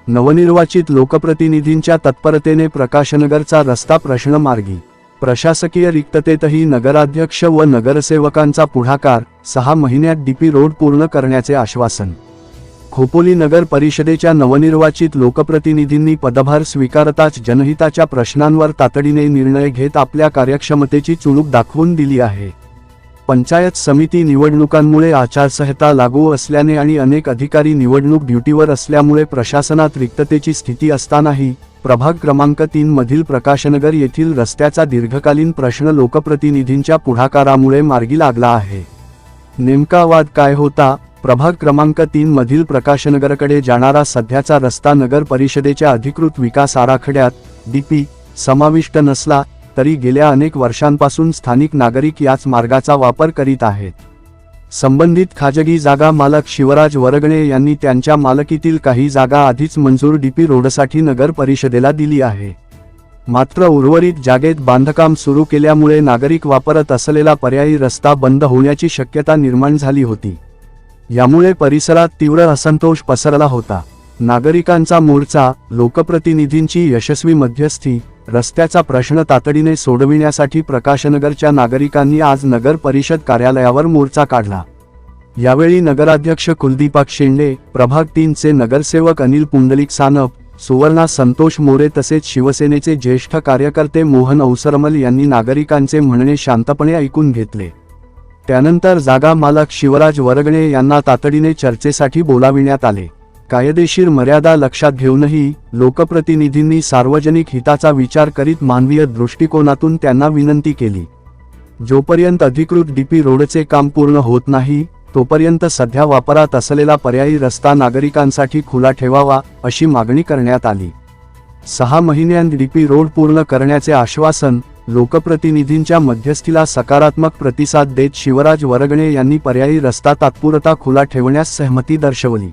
नवनिर्वाचित लोकप्रतिनिधींच्या तत्परतेने प्रकाशनगरचा रस्ता प्रश्न मार्गी। प्रशासकीय रिक्ततेतही नगराध्यक्ष व नगरसेवकांचा पुढाकार, 6 महिन्यात डीपी रोड पूर्ण करण्याचे आश्वासन। खोपोली नगर परिषदेच्या नवनिर्वाचित लोकप्रतिनिधींनी पदभार स्वीकारताच जनहिताच्या प्रश्नांवर तातडीने निर्णय घेत आपल्या कार्यक्षमतेची चुणूक दाखवून दिली आहे। पंचायत समिती निवडणुकांमुळे आचारसंहिता लागू असल्याने आणि अनेक अधिकारी निवडणूक ड्युटीवर असल्यामुळे प्रशासनात रिक्ततेची स्थिती असतानाही प्रभाग क्रमांक 3 मधील प्रकाशनगर येथील रस्त्याचा दीर्घकालीन प्रश्न लोकप्रतिनिधींच्या पुढाकारामुळे मार्गी लागला आहे। नेमका वाद काय होता? प्रभाग क्रमांक 3 मधील प्रकाशनगरकडे जाणारा सध्याचा रस्ता नगर परिषदेच्या अधिकृत विकास आराखड्यात डीपी समाविष्ट नसला तरी गेल्या अनेक वर्षांपासून स्थानिक नागरिक याच मार्गाचा वापर करीत आहेत। संबंधित खाजगी जागा मालक शिवराज वरगणे यांनी त्यांच्या मालकीतील काही जागा आधीच मंजूर डीपी रोडसाठी नगर परिषदेला दिली आहे। मात्र उर्वरित जागेत बांधकाम सुरू केल्यामुळे नागरिक वापरत असलेला पर्यायी रस्ता बंद होण्याची शक्यता निर्माण झाली होती। यामुळे परिसरात तीव्र असंतोष पसरला होता। नागरिकांचा मोर्चा, लोकप्रतिनिधींची यशस्वी मध्यस्थी, रस्त्याचा प्रश्न तातडीने सोडविण्यासाठी प्रकाशनगरच्या नागरिकांनी आज नगर परिषद कार्यालयावर मोर्चा काढला। यावेळी नगराध्यक्ष कुलदीपक शेंडे, प्रभाग 3 चे नगरसेवक अनिल पुंडलिक सानप, सुवर्णा संतोष मोरे तसेच शिवसेनेचे ज्येष्ठ कार्यकर्ते मोहन औसरमल यांनी नागरिकांचे म्हणणे शांतपणे ऐकून घेतले। त्यानंतर जागा मालक शिवराज वरगणे यांना तातडीने चर्चेसाठी बोलाविण्यात आले। कायदेशीर मर्यादा लक्षात घेऊनही लोकप्रतिनिधींनी सार्वजनिक हिताचा विचार करीत मानवीय दृष्टिकोनातून त्यांना विनंती केली। जोपर्यंत अधिकृत डीपी रोडचे काम पूर्ण होत नाही तोपर्यंत सध्या वापरात असलेला पर्यायी रस्ता नागरिकांसाठी खुला ठेवावा अशी मागणी करण्यात आली। 6 महिन्यांत डीपी रोड पूर्ण करण्याचे आश्वासन। लोकप्रतिनिधींच्या मध्यस्थीला सकारात्मक प्रतिसाद देत शिवराज वरगणे यांनी पर्यायी रस्ता तात्पुरता खुला ठेवण्यास सहमती दर्शवली।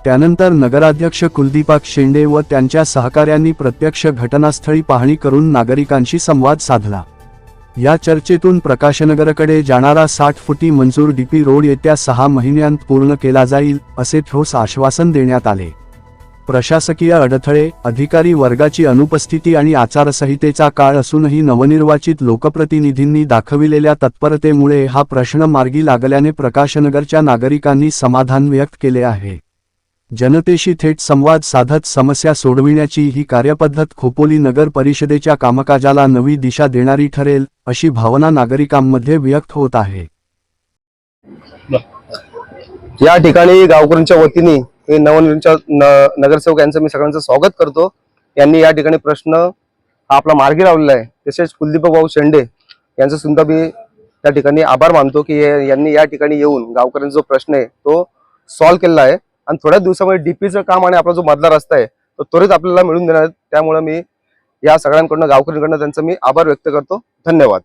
त्यानंतर नगराध्यक्ष कुलदीपक शेंडे व त्यांच्या सहकाऱ्यांनी प्रत्यक्ष घटनास्थळी पाहणी करून नागरिकांशी संवाद साधला। या चर्चेतून प्रकाशनगरकडे जाणारा 60 फुटी मंजूर डीपी रोड येत्या 6 महिन्यांत पूर्ण केला जाईल असे ठोस आश्वासन देण्यात आले। प्रशासकीय अडथळे, अधिकारी वर्गाची अनुपस्थिती आणि आचारसंहितेचा काळ असूनही नवनिर्वाचित लोकप्रतिनिधींनी दाखविलेल्या तत्परतेमुळे हा प्रश्न मार्गी लागल्याने प्रकाशनगरच्या नागरिकांनी समाधान व्यक्त केले आहे। जनतेशी थेट संवाद साधत समस्या सोडविण्याची ही कार्यपद्धत खोपोली नगर परिषदेच्या कामकाजाला नवी दिशा देणारी ठरेल अशी भावना नागरिकांमध्ये व्यक्त होत आहे। या ठिकाणी गावकऱ्यांच्या वतीने हे नवनिर्वाचित नगरसेवक यांचं मी सगळ्यांचं स्वागत करतो। यांनी या ठिकाणी प्रश्न आपला मार्गी लावलेला आहे। तसेच कुलदीपक भाऊ शेंडे यांचं सुद्धा मी त्या ठिकाणी आभार मानतो की यांनी या ठिकाणी येऊन गावकऱ्यांचा जो प्रश्न आहे तो सॉल्व्ह केलेला आहे आणि थोड्या दिवसामध्ये डीपीचं काम आणि आपला जो मधला रस्ता आहे तो त्वरित आपल्याला मिळून देणार आहे। त्यामुळे मी या सगळ्यांकडून गावकऱ्यांकडून त्यांचा मी आभार व्यक्त करतो। धन्यवाद।